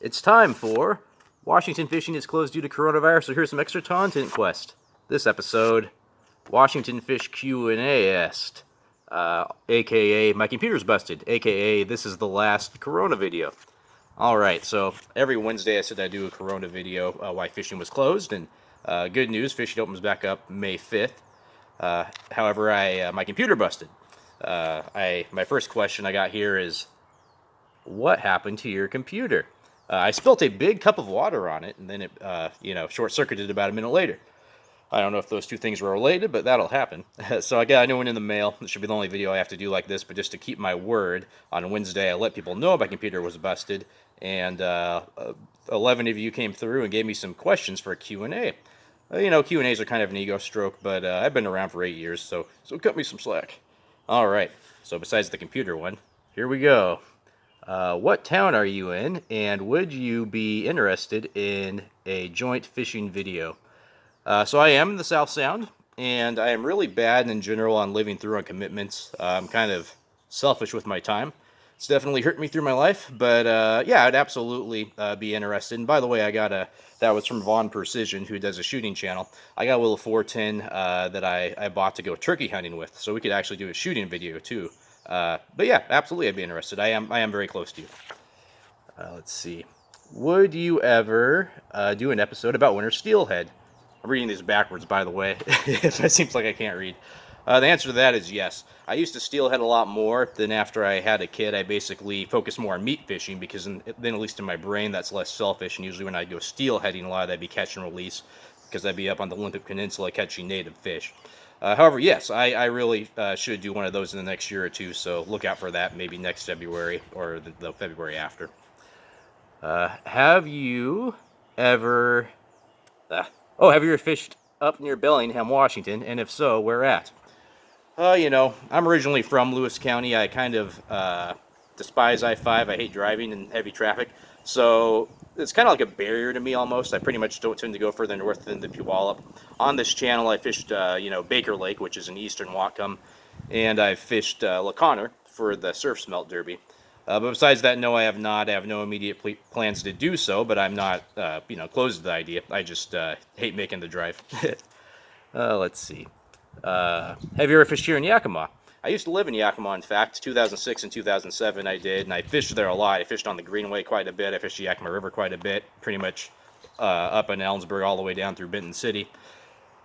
It's time for Washington fishing is closed due to coronavirus, so here's some extra content quest. This episode, Washington fish Q&A-uest, aka my computer's busted, aka this is the last Corona video. Alright, so every Wednesday I said I'd do a Corona video why fishing was closed, and good news, fishing opens back up May 5th. However, my computer busted. My first question I got here is, what happened to your computer? I spilt a big cup of water on it, and then it, short-circuited about a minute later. I don't know if those two things were related, but that'll happen. So I got a new one in the mail. This should be the only video I have to do like this, but just to keep my word, on Wednesday I let people know my computer was busted, and 11 of you came through and gave me some questions for a Q&A. Q&As are kind of an ego stroke, but I've been around for 8 years, so cut me some slack. Alright, so besides the computer one, here we go. What town are you in, and would you be interested in a joint fishing video? So I am in the South Sound, and I am really bad in general on living through on commitments. I'm kind of selfish with my time. It's definitely hurt me through my life, but yeah, I'd absolutely be interested. And by the way, that was from Vaughn Precision, who does a shooting channel. I got a little 410 that I bought to go turkey hunting with, so we could actually do a shooting video too. But yeah, absolutely I'd be interested. I am very close to you. Let's see. Would you ever do an episode about winter steelhead? I'm reading these backwards, by the way. It seems like I can't read. The answer to that is yes. I used to steelhead a lot more. Then after I had a kid, I basically focused more on meat fishing because then at least in my brain, that's less selfish. And usually when I go steelheading a lot, that'd be catch and release because I'd be up on the Olympic Peninsula catching native fish. However, yes, I really should do one of those in the next year or two, so look out for that maybe next February or the February after. Have you ever... have you ever fished up near Bellingham, Washington, and if so, where at? I'm originally from Lewis County. I kind of despise I-5. I hate driving in heavy traffic, so it's kind of like a barrier to me almost. I pretty much don't tend to go further north than the Puyallup. On this channel, I fished, Baker Lake, which is in eastern Whatcom, and I've fished La Conner for the Surf Smelt Derby. But besides that, no, I have not. I have no immediate plans to do so, but I'm not, closed to the idea. I just hate making the drive. Let's see. Have you ever fished here in Yakima? I used to live in Yakima, in fact. 2006 and 2007 I did, and I fished there a lot. I fished on the Greenway quite a bit. I fished the Yakima River quite a bit, pretty much up in Ellensburg all the way down through Benton City.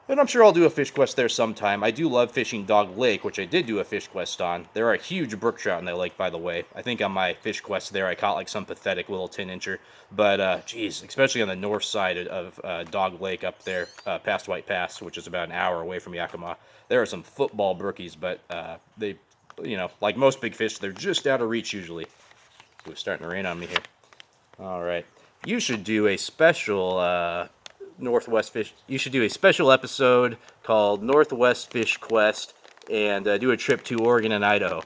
And I'm sure I'll do a fish quest there sometime. I do love fishing Dog Lake, which I did do a fish quest on. There are huge brook trout in that lake, by the way. I think on my fish quest there I caught like some pathetic little 10-incher. But, geez, especially on the north side of Dog Lake up there, past White Pass, which is about an hour away from Yakima, there are some football brookies, but they, like most big fish, they're just out of reach usually. Ooh, it's starting to rain on me here. All right. You should do a special... Northwest Fish. You should do a special episode called Northwest Fish Quest and do a trip to Oregon and Idaho.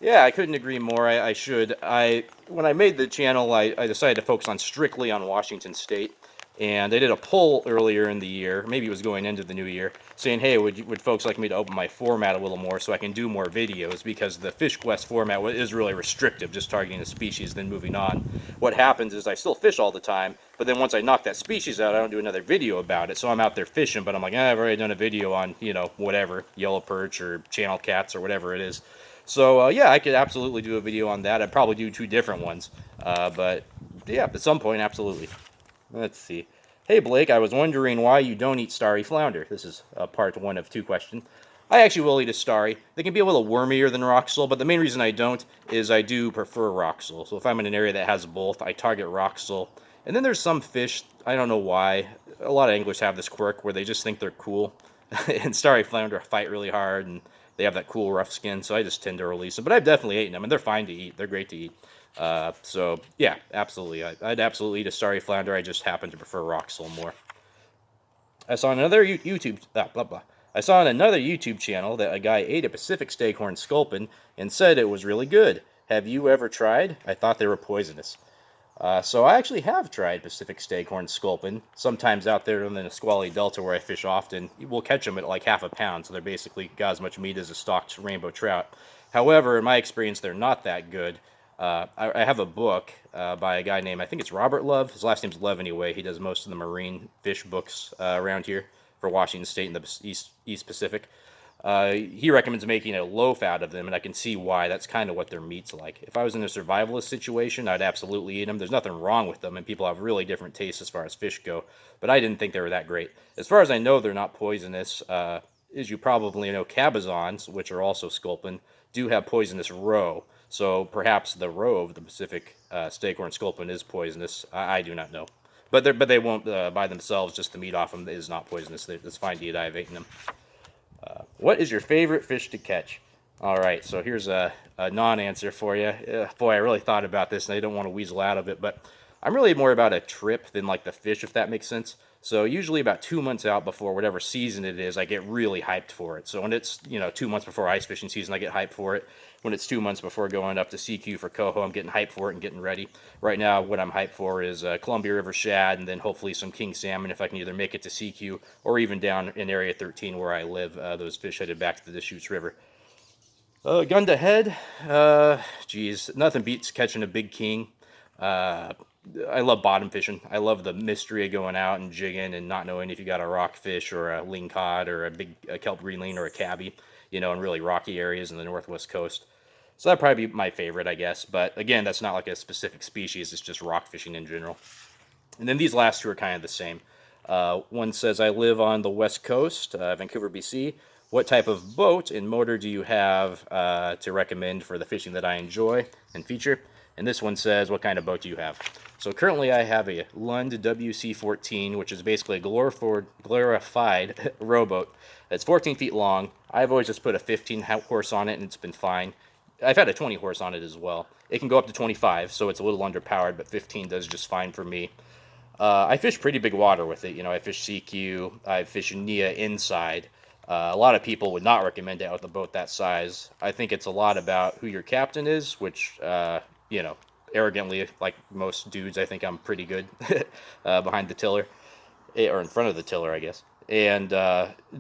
Yeah, I couldn't agree more. I should. When I made the channel, I decided to focus strictly on Washington State, and I did a poll earlier in the year, maybe it was going into the new year, saying, hey, would folks like me to open my format a little more so I can do more videos, because the Fish Quest format is really restrictive, just targeting a species, then moving on. What happens is I still fish all the time, but then once I knock that species out, I don't do another video about it, so I'm out there fishing, but I'm like, I've already done a video on, whatever, yellow perch or channel cats or whatever it is. So, yeah, I could absolutely do a video on that. I'd probably do 2 different ones, but, yeah, at some point, absolutely. Let's see. Hey, Blake, I was wondering why you don't eat starry flounder. This is part 1 of 2 questions. I actually will eat a starry. They can be a little wormier than roxel, but the main reason I don't is I do prefer roxel. So if I'm in an area that has both, I target roxel. And then there's some fish, I don't know why, a lot of anglers have this quirk where they just think they're cool. And starry flounder fight really hard, and they have that cool rough skin, so I just tend to release them. But I've definitely eaten them, and they're fine to eat. They're great to eat. So, yeah, absolutely. I'd absolutely eat a starry flounder. I just happen to prefer roxel more. I saw on another YouTube... I saw on another YouTube channel that a guy ate a Pacific staghorn sculpin and said it was really good. Have you ever tried? I thought they were poisonous. So I actually have tried Pacific staghorn sculpin. Sometimes out there in the Nisqually Delta where I fish often, we'll catch them at like half a pound, so they're basically got as much meat as a stocked rainbow trout. However, in my experience, they're not that good. I have a book by a guy named, I think it's Robert Love. His last name's Love anyway. He does most of the marine fish books around here for Washington State and the East Pacific. He recommends making a low fat of them, and I can see why. That's kind of what their meat's like. If I was in a survivalist situation, I'd absolutely eat them. There's nothing wrong with them, and people have really different tastes as far as fish go, but I didn't think they were that great. As far as I know, they're not poisonous. As you probably know, cabezons, which are also sculpin, do have poisonous roe. So perhaps the roe of the Pacific staghorn sculpin is poisonous. I do not know. But they won't by themselves. Just the meat off them is not poisonous. It's fine to eat. I've eaten them. What is your favorite fish to catch? All right, so here's a non-answer for you. Boy, I really thought about this, and I don't want to weasel out of it, but I'm really more about a trip than like the fish, if that makes sense. So usually about 2 months out before whatever season it is, I get really hyped for it. So when it's 2 months before ice fishing season, I get hyped for it. When it's 2 months before going up to CQ for coho, I'm getting hyped for it and getting ready. Right now, what I'm hyped for is Columbia River shad, and then hopefully some king salmon if I can either make it to CQ or even down in Area 13 where I live. Those fish headed back to the Deschutes River. Gun to head, geez, nothing beats catching a big king. I love bottom fishing. I love the mystery of going out and jigging and not knowing if you got a rockfish or a lingcod or a big kelp greenling or a cabbie, in really rocky areas in the northwest coast. So that'd probably be my favorite, I guess. But again, that's not like a specific species. It's just rock fishing in general. And then these last two are kind of the same. One says, I live on the west coast, Vancouver, BC. What type of boat and motor do you have to recommend for the fishing that I enjoy and feature? And this one says, what kind of boat do you have? So currently I have a Lund WC14, which is basically a glorified rowboat. It's 14 feet long. I've always just put a 15 horse on it, and it's been fine. I've had a 20 horse on it as well. It can go up to 25, so it's a little underpowered, but 15 does just fine for me. I fish pretty big water with it. I fish CQ, I fish NIA inside. A lot of people would not recommend it with a boat that size. I think it's a lot about who your captain is, which, arrogantly, like most dudes, I think I'm pretty good behind the tiller, or in front of the tiller, I guess. And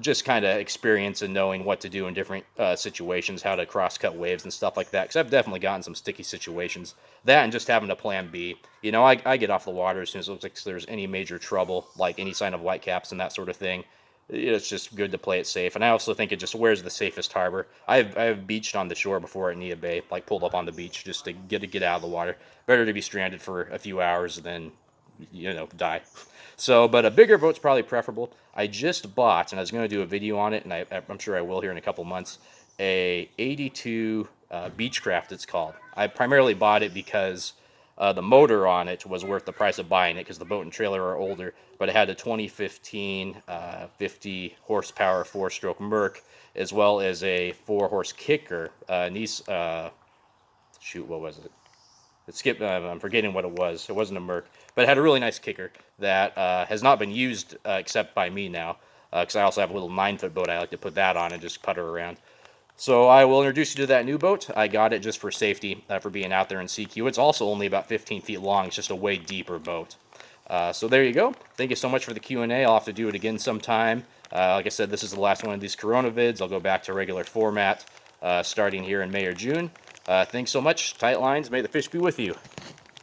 just kind of experience and knowing what to do in different situations, how to cross-cut waves and stuff like that. Because I've definitely gotten some sticky situations. That and just having a plan B. I get off the water as soon as it looks like there's any major trouble, like any sign of whitecaps and that sort of thing. It's just good to play it safe. And I also think it just where's the safest harbor. I've beached on the shore before at Nia Bay, like pulled up on the beach just to get out of the water. Better to be stranded for a few hours than, die. So, but a bigger boat's probably preferable. I just bought, and I was going to do a video on it, and I'm sure I will here in a couple months, a 82 Beechcraft it's called. I primarily bought it because the motor on it was worth the price of buying it because the boat and trailer are older, but it had a 2015 50 horsepower 4-stroke Merc, as well as a 4-horse kicker. What was it? I'm forgetting what it was. It wasn't a Merc, but it had a really nice kicker that has not been used except by me now, because I also have a little 9-foot boat I like to put that on and just putter around. So I will introduce you to that new boat. I got it just for safety, for being out there in CQ. It's also only about 15 feet long. It's just a way deeper boat. So there you go. Thank you so much for the Q&A. I'll have to do it again sometime. Like I said, this is the last one of these Corona vids. I'll go back to regular format starting here in May or June. Thanks so much. Tight lines. May the fish be with you.